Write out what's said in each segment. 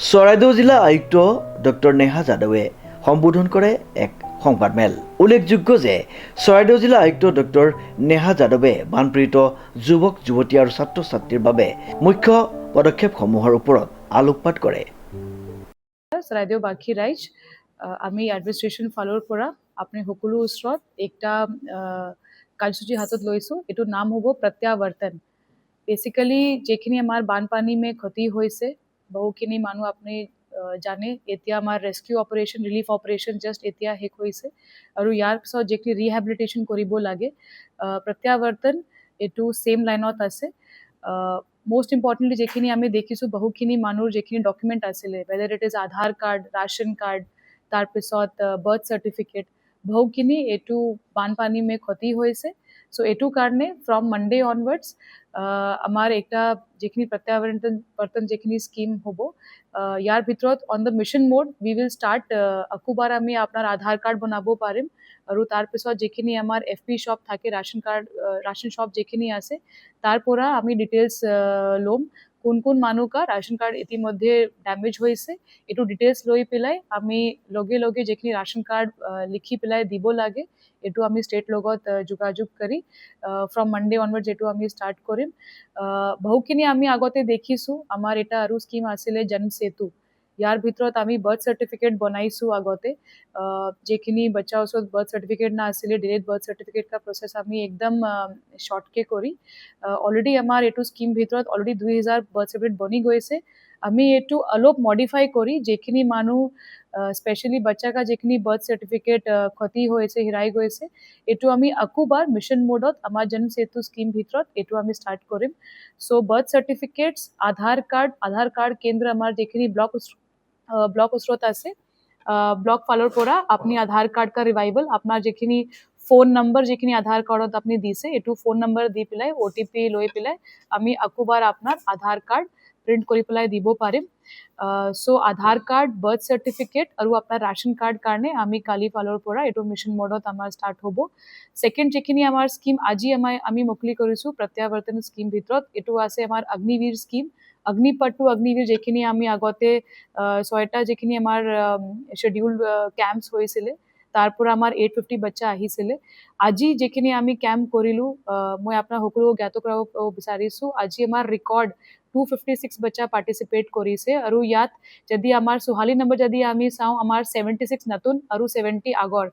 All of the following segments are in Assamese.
চৰাইদেউ জিলা আয়ুক্ত ডক্টৰ নেহা যাদৱে সম্বোধন কৰে এক সংবাদমেল। উল্লেখযোগ্য যে চৰাইদেউ জিলা আয়ুক্ত ডক্টৰ নেহা যাদৱে বানপীড়িত যুৱক যুৱতী আৰু ছাত্ৰ ছাত্ৰীৰ বাবে মুখ্য পদক্ষেপসমূহৰ ওপৰত আলোকপাত কৰে। চৰাইদেউ বাসী ৰাইজ আমি এডমিনিষ্ট্ৰেশ্যন ফালৰ পৰা আপুনি সকলো ওচৰত একটা কাৰ্যসূচী হাতত লৈছোঁ। এইটোৰ নাম হ'ব প্ৰত্যাৱৰ্তন। বেচিকেলি যিখিনি আমাৰ বানপানী মে ক্ষতি হৈছে, বহুখিনি মানুহ আপুনি জানে, এতিয়া আমাৰ rescue operation, relief operation just এতিয়া শেষ হৈছে আৰু ইয়াৰ পিছত যিখিনি ৰিহেবিলিটেশ্যন কৰিব লাগে, প্ৰত্যাৱৰ্তন এইটো ছেম লাইনত আছে। most importantly যেখিনি আমি দেখিছোঁ, বহুখিনি মানুহৰ যিখিনি ডকুমেণ্ট আছিলে, whether it is Aadhaar card, ration card, তাৰপিছত বাৰ্থ চাৰ্টিফিকেট, বহুখিনি এইটো বানপানী মে ক্ষতি হৈছে। চ' এইটো কাৰণে ফ্ৰম মানডে অনৱাৰ্ডছ আমাৰ একটা যিখিনি প্ৰত্যাৱৰ্তন যিখিনি স্কিম হ'ব, ইয়াৰ ভিতৰত on the mission mode we will start আকোবাৰ আমি আপোনাৰ আধাৰ কাৰ্ড বনাব পাৰিম আৰু তাৰপিছত যিখিনি আমাৰ FP শ্বপ থাকে, ৰাচন শ্বপ যিখিনি আছে, তাৰ পৰা আমি ডিটেইলছ ল'ম কোন মানুহ কা ৰাচন কাৰ্ড ইতিমধ্যে ডেমেজ হৈছে। এইটো ডিটেইলছ লৈ পেলাই আমি লগে লগে যিখিনি ৰাচন কাৰ্ড লিখি পেলাই দিব লাগে, এইটো আমি ষ্টেট লগত যোগাযোগ কৰি ফ্ৰম মানডে অনৱাৰ্ডছ এইটো আমি ষ্টাৰ্ট কৰিম। বহুখিনি আমি আগতে দেখিছোঁ, আমাৰ এটা আৰু স্কিম আছিলে জন্ম সেতু। ইয়াৰ ভিতৰত আমি বাৰ্থ চাৰ্টিফিকেট বনাইছোঁ আগতে। যিখিনি বাচ্চাৰ ওচৰত বাৰ্থ চাৰ্টিফিকেট না আছিলে, ডিলেড বাৰ্থ চাৰ্টিফিকেট কা প্ৰচেছ আমি একদম শ্বৰ্টকে কৰি অলৰেডি আমাৰ এইটো স্কিম ভিতৰত অলৰেডি 2000 বাৰ্থ চাৰ্টিফিকেট বনি গৈছে। আমি এইটো অলপ মডিফাই কৰি যিখিনি মানুহ স্পেচিয়েলি বাচ্চা কা যিখিনি বাৰ্থ চাৰ্টিফিকেট ক্ষতি হৈছে, হেৰাই গৈছে, এইটো আমি আকোবাৰ মিছন মোডত আমাৰ জন্ম সেতু স্কিম ভিতৰত এইটো আমি ষ্টাৰ্ট কৰিম। চ' বাৰ্থ চাৰ্টিফিকেটছ, আধাৰ কাৰ্ড কেন্দ্ৰ আমাৰ যিখিনি ব্লক ওচৰত আছে, ব্লক ফালৰ পৰা আপুনি আধাৰ কাৰ্ড কা ৰিভাইভেল, আপোনাৰ যিখিনি ফোন নম্বৰ যিখিনি আধাৰ কাৰ্ডত আপুনি দিছে, এইটো ফোন নম্বৰ দি পেলাই OTP লৈ পেলাই আমি আকোবাৰ আপোনাৰ আধাৰ কাৰ্ড প্ৰিণ্ট কৰি পেলাই দিব পাৰিম। চ' আধাৰ কাৰ্ড, বাৰ্থ চাৰ্টিফিকেট আৰু আপোনাৰ ৰাচন কাৰ্ড কাৰণে আমি কালি ফালৰ পৰা এইটো মিছন মোডত আমাৰ ষ্টাৰ্ট হ'ব। ছেকেণ্ড যিখিনি আমাৰ স্কিম আজি আমি মুকলি কৰিছোঁ প্ৰত্যাৱৰ্তন স্কিম ভিতৰত, এইটো আছে আমাৰ অগ্নিবীৰ স্কিম। অগ্নিপথ টু অগ্নিবীৰ যিখিনি আমি আগতে 6টা যিখিনি আমাৰ শ্বেডিউল্ড কেম্পছ হৈছিলে, তাৰ পৰা আমাৰ 850 বাচ্চা আহিছিলে। আজি যিখিনি আমি কেম্প কৰিলোঁ, মই আপোনাৰ সকলো জ্ঞাত কৰাব বিচাৰিছোঁ, আজি আমাৰ ৰেকৰ্ড 256 বাচ্চা পাৰ্টিচিপেট কৰিছে আৰু ইয়াত যদি আমাৰ ছোৱালী নম্বৰ যদি আমি চাওঁ, আমাৰ 76 নতুন আৰু 70 আগৰ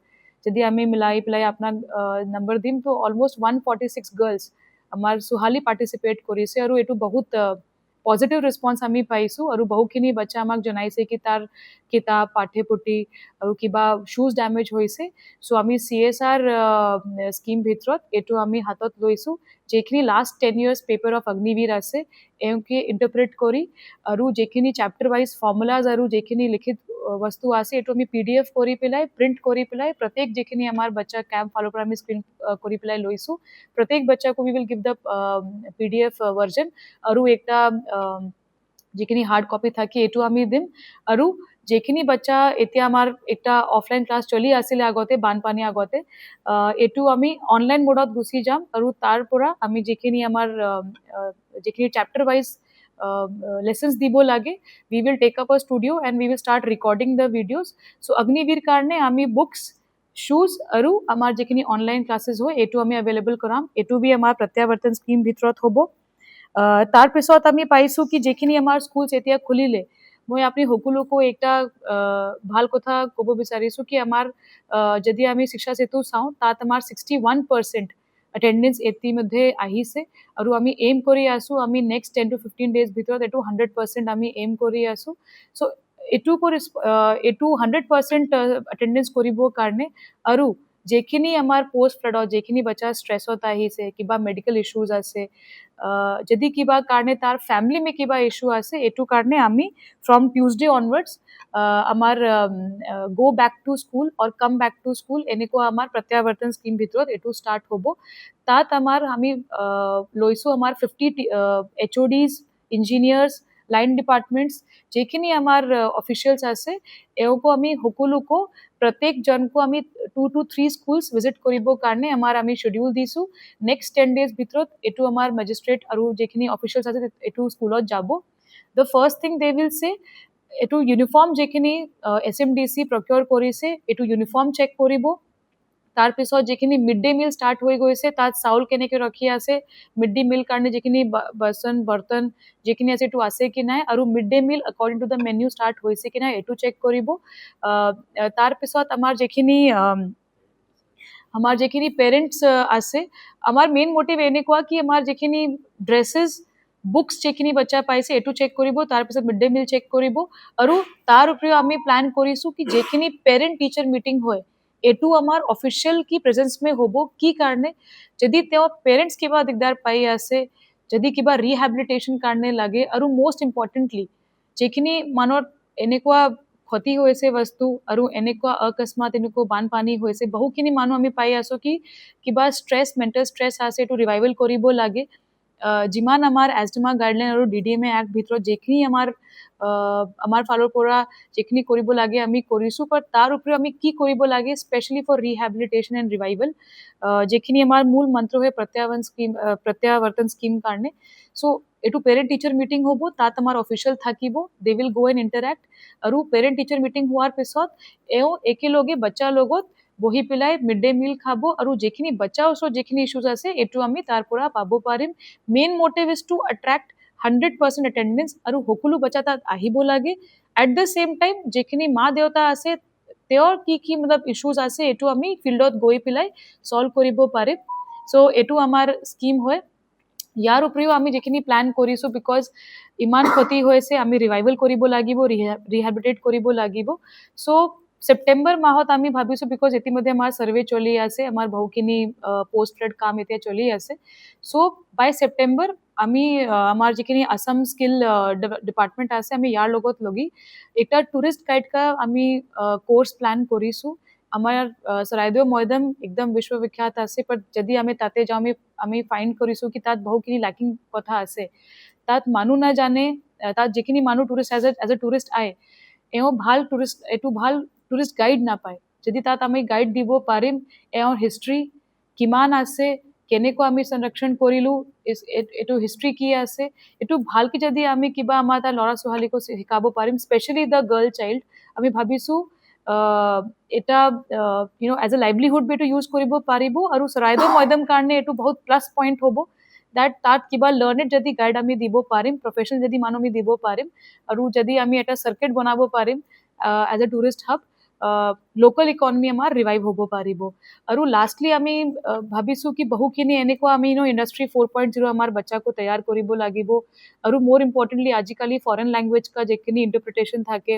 যদি আমি মিলাই পেলাই আপোনাক নম্বৰ দিম, তো অলমষ্ট 146 গাৰ্লছ আমাৰ ছোৱালী পাৰ্টিচিপেট কৰিছে আৰু এইটো বহুত পজিটিভ ৰেছপন্স আমি পাইছোঁ আৰু বহুখিনি বাচ্চা আমাক জনাইছে কি তাৰ কিতাপ, পাঠ্যপুথি আৰু কিবা শ্বুজ ডেমেজ হৈছে। চ' আমি CSR স্কিম ভিতৰত এইটো আমি হাতত লৈছোঁ, যিখিনি last 10 years paper of Agniveer আছে, এওঁকে ইণ্টাৰপ্ৰেট কৰি আৰু যিখিনি চেপ্টাৰ ৱাইজ ফৰ্মুলাজ আৰু যিখিনি লিখিত বস্তু আছে, এইটো আমি PDF কৰি পেলাই, প্ৰিণ্ট কৰি পেলাই প্ৰত্যেক যিখিনি আমাৰ বাচ্চা কেম্প ফালৰ পৰা আমি স্ক্ৰীন কৰি পেলাই লৈছোঁ, প্ৰত্যেক বাচ্চাকো we will give the PDF version আৰু একটা যিখিনি হাৰ্ড কপি থাকে এইটো আমি দিম। আৰু যিখিনি বাচ্চা এতিয়া আমাৰ একটা অফলাইন ক্লাছ চলি আছিলে আগতে, বানপানী আগতে, এইটো আমি অনলাইন মোডত গুচি যাম আৰু তাৰ পৰা আমি যিখিনি আমাৰ যিখিনি চেপ্টাৰ ৱাইজ lessons দিব লাগে, we will take up a studio and we will start recording the videos. So Agniveer কাৰণে আমি বুকছ, শ্বুজ আৰু আমাৰ যিখিনি অনলাইন ক্লাছেছ হয়, এইটো আমি এভেইলেবল কৰাম। এইটো বি আমাৰ প্ৰত্যাৱৰ্তন স্কিম ভিতৰত হ'ব। তাৰপিছত আমি পাইছোঁ কি যিখিনি আমাৰ স্কুলছ এতিয়া খুলিলে, মই আপুনি সকলোকো একটা ভাল কথা ক'ব বিচাৰিছোঁ কি আমাৰ যদি আমি শিক্ষা সেতু চাওঁ, তাত আমাৰ 61% এটেণ্ডেঞ্চ ইতিমধ্যে আহিছে আৰু আমি এইম কৰি আছোঁ, আমি নেক্সট 10 to 15 days ভিতৰত এইটো 100% আমি এইম কৰি আছোঁ। চ' এইটো 100% এটেণ্ডেঞ্চ কৰিবৰ কাৰণে আৰু যিখিনি আমাৰ পষ্ট ফ্লাডত যিখিনি বাচ্চা ষ্ট্ৰেছত আহিছে, কিবা মেডিকেল ইছ্যুজ আছে, যদি কিবা কাৰণে তাৰ ফেমিলি মে কিবা ইছ্যু আছে, এইটো কাৰণে আমি ফ্ৰম টিউজডে অনৱাৰ্ডছ আমাৰ go back to school or come back to school এনেকুৱা আমাৰ প্ৰত্যাৱৰ্তন স্কিম ভিতৰত এইটো ষ্টাৰ্ট হ'ব। তাত আমি লৈছোঁ আমাৰ 50 HODs, ইঞ্জিনিয়াৰ্ছ, লাইন ডিপাৰ্টমেণ্টছ, যিখিনি আমাৰ অফিচিয়েলছ আছে, এওঁকো আমি সকলোকো প্ৰত্যেকজনকো আমি 2 to 3 স্কুলছ ভিজিট কৰিবৰ কাৰণে আমি শ্বেডিউল দিছোঁ। নেক্সট 10 days ভিতৰত এইটো আমাৰ মেজিষ্ট্ৰেট আৰু যিখিনি অফিচিয়েলছ আছে এইটো স্কুলত যাব। The first thing they will say, এইটো ইউনিফৰ্ম যিখিনি SMDC প্ৰকিউৰ কৰিছে এইটো ইউনিফৰ্ম চেক কৰিব তাৰপিছত যিখিনি মিড ডে মিল ষ্টাৰ্ট হৈ গৈছে তাত চাউল কেনেকৈ ৰখি আছে মিড ডে মিল কাৰণে যিখিনি বাচন বৰ্তন যিখিনি আছে এইটো আছে কি নাই আৰু mid day meal according to the menu start হৈছে কি নাই এইটো চেক কৰিব তাৰপিছত আমাৰ যিখিনি পেৰেণ্টছ আছে আমাৰ মেইন মটিভ এনেকুৱা কি আমাৰ যিখিনি ড্ৰেছেছ বুকছ যিখিনি বাচ্চা পাইছে এইটো চেক কৰিব তাৰপিছত মিড ডে মিল চেক কৰিব আৰু তাৰ উপৰিও আমি প্লান কৰিছোঁ কি যিখিনি পেৰেণ্ট টিচাৰ মিটিং হয় এইটো আমাৰ অফিচিয়েল কি প্ৰেজেন্স মে হ'ব কি কাৰণে যদি তেওঁ পেৰেণ্টছ কিবা দিগদাৰ পাই আছে যদি কিবা ৰিহেবিলিটেশ্যন কাৰণে লাগে আৰু মষ্ট ইম্পৰ্টেণ্টলি যিখিনি মানুহৰ এনেকুৱা ক্ষতি হৈছে বস্তু আৰু এনেকুৱা অকস্মাত এনেকুৱা বানপানী হৈছে বহুখিনি মানুহ আমি পাই আছোঁ কি কিবা মেণ্টেল ষ্ট্ৰেছ আছে এইটো ৰিভাইভেল কৰিব লাগে যিমান আমাৰ এছডিমা গাইডলাইন আৰু DDMA এক্ট ভিতৰত যিখিনি আমাৰ ফালৰ পৰা যিখিনি কৰিব লাগে আমি কৰিছোঁ বাট তাৰ উপৰিও আমি কি কৰিব লাগে specially for rehabilitation and revival যিখিনি আমাৰ মূল মন্ত্ৰ হয় প্ৰত্যাৱৰ্তন স্কিম কাৰণে চ' এইটো পেৰেণ্ট টিচাৰ মিটিং হ'ব তাত আমাৰ অফিচিয়েল থাকিব they will go and interact আৰু পেৰেণ্ট টিচাৰ মিটিং হোৱাৰ পিছত একেলগে বাচ্চাৰ লগত বহি পেলাই মিড ডে মিল খাব আৰু যিখিনি বাচ্চাৰ ওচৰত যিখিনি ইছ্যুজ আছে এইটো আমি তাৰ পৰা পাব পাৰিম main motive is to attract 100% attendance আৰু সকলো বাচ্চা তাত আহিব লাগে এট দ্য ছেম টাইম যিখিনি মা দেউতা আছে তেওঁৰ কি মতলব ইছ্যুজ আছে এইটো আমি ফিল্ডত গৈ পেলাই ছল্ভ কৰিব পাৰিম চ' এইটো আমাৰ স্কিম হয় ইয়াৰ উপৰিও আমি যিখিনি প্লান কৰিছোঁ বিকজ ইমান ক্ষতি হৈছে আমি ৰিভাইভেল কৰিব লাগিব ৰিহেবিলিটেট কৰিব লাগিব চ' ছেপ্টেম্বৰ মাহত আমি ভাবিছোঁ বিকজ ইতিমধ্যে আমাৰ ছাৰ্ভে চলি আছে আমাৰ বহুখিনি পোষ্ট ফ্লাড কাম এতিয়া চলি আছে চ' বাই ছেপ্টেম্বৰ আমি আমাৰ যিখিনি আসাম স্কিল ডিপাৰ্টমেণ্ট আছে আমি ইয়াৰ লগত লগি এটা টুৰিষ্ট গাইড কা আমি কোৰ্চ প্লান কৰিছোঁ আমাৰ চৰাইদেউ মৈদাম একদম বিশ্ববিখ্যাত আছে বাট যদি আমি তাতে যাওঁ আমি ফাইণ্ড কৰিছোঁ কি তাত বহুখিনি লাকিং কথা আছে তাত মানুহ নাজানে তাত যিখিনি মানুহ টুৰিষ্ট এজ এ টুৰিষ্ট আহে ভাল টুৰিষ্ট গাইড নাপায় যদি তাত আমি গাইড দিব পাৰিম হিষ্ট্ৰী কিমান আছে কেনেকুৱা আমি সংৰক্ষণ কৰিলোঁ এইটো হিষ্ট্ৰী কি আছে এইটো ভালকৈ যদি আমি কিবা আমাৰ তাৰ ল'ৰা ছোৱালীকো শিকাব পাৰিম স্পেচিয়েলি দ্য গাৰ্ল চাইল্ড আমি ভাবিছোঁ এটা এজ এ লাইভলিহুড বি এইটো ইউজ কৰিব পাৰিব আৰু চৰাইদেউ মৈদাম কাৰণে এইটো বহুত প্লাছ পইণ্ট হ'ব তাত কিবা লাৰ্ণেড যদি গাইড আমি দিব পাৰিম প্ৰফেচনেল যদি মানুহ আমি দিব পাৰিম আৰু যদি আমি এটা চাৰ্কিট বনাব পাৰিম as a tourist hub local economy আমাৰ ৰিভাইভ হ'ব পাৰিব আৰু লাষ্টলি আমি ভাবিছোঁ কি বহুখিনি এনেকুৱা আমি ইণ্ডাষ্ট্ৰী 4.0 আমাৰ বাচ্চাকো তৈয়াৰ কৰিব লাগিব আৰু মোৰ ইম্পৰ্টেণ্টলি আজিকালি ফৰেন লেংগুৱেজ কা যিখিনি ইণ্টাৰপ্ৰিটেশ্যন থাকে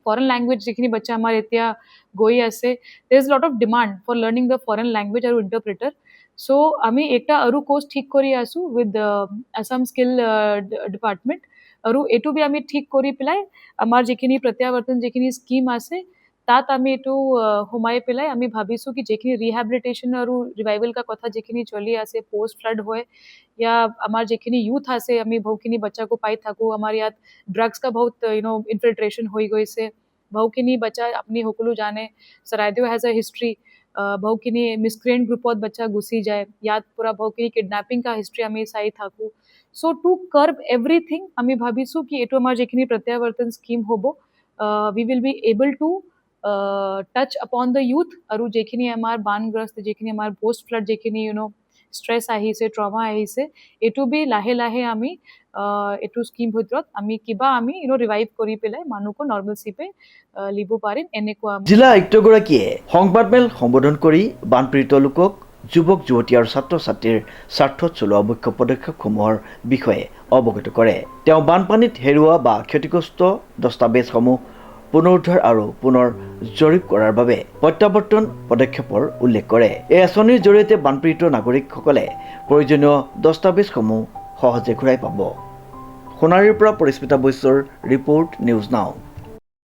ফৰেন লেংগুৱেজ যিখিনি বাচ্চা আমাৰ এতিয়া গৈ আছে there is lot of demand for learning the foreign language আৰু ইণ্টাৰপ্ৰিটাৰ চ' আমি একটা আৰু কোৰ্চ ঠিক কৰি আছোঁ উইথ আছাম স্কিল ডিপাৰ্টমেণ্ট আৰু এইটো বি আমি ঠিক কৰি পেলাই আমাৰ যিখিনি প্ৰত্যাৱৰ্তন যিখিনি স্কিম আছে তাত আমি এইটো সোমাই পেলাই আমি ভাবিছোঁ কি যিখিনি ৰিহেবিলিটেশ্যন আৰু ৰিভাইভেল কা কথা যিখিনি চলি আছে পষ্ট ফ্লাড হয় या আমাৰ যিখিনি ইউথ আছে আমি বহুখিনি বাচ্চাকো পাই থাকোঁ আমাৰ ইয়াত ড্ৰাগছ কা বহুত ইনফিল্ট্ৰেশ্যন হৈ গৈছে বহুখিনি বাচ্চা আপুনি সকলো জানে চৰাইদেউ হেজ এ হিষ্ট্ৰী বহুখিনি মিছক্ৰিয়েণ্ট গ্ৰুপত বাচ্চা গুচি যায় ইয়াত পূৰা বহুখিনি কিডনেপিং কা হিষ্ট্ৰী আমি চাই থাকোঁ চ' টু কাৰ্ব এভৰিথিং আমি ভাবিছোঁ কি এইটো আমাৰ যিখিনি প্ৰত্যাৱৰ্তন স্কিম হ'ব we will be able to touch upon the youth আৰু যিখিনি আমাৰ বানগ্ৰস্ত যিখিনি আমাৰ পষ্ট ফ্লাড যিখিনি ষ্ট্ৰেছ আহিছে ট্ৰমা আহিছে এইটো বি লাহে লাহে আমি এইটো স্কিম ভিতৰত আমি ৰিভাইভ কৰি পেলাই মানুহকো নৰ্মেলশ্বিপে লিব পাৰিম এনেকুৱা জিলা আয়ুক্তগৰাকীয়ে সংবাদমেল সম্বোধন কৰি বানপীড়িত লোকক যুৱক যুৱতী আৰু ছাত্ৰ ছাত্ৰীৰ স্বাৰ্থত চলোৱা মুখ্য পদক্ষেপসমূহৰ বিষয়ে অৱগত কৰে তেওঁ বানপানীত হেৰুওৱা বা ক্ষতিগ্ৰস্ত দস্তাবেজসমূহ পুনৰুদ্ধাৰ আৰু পুনৰ জৰীপ কৰাৰ বাবে প্ৰত্যাৱৰ্তন পদক্ষেপৰ উল্লেখ কৰে এই আঁচনিৰ জৰিয়তে বানপীড়িত নাগৰিকসকলে প্ৰয়োজনীয় দস্তাবেজসমূহ সহজে ঘূৰাই পাব সোণাৰীৰ পৰা পৰিস্মিতা বৈশ্যৰ ৰিপৰ্ট নিউজ নাও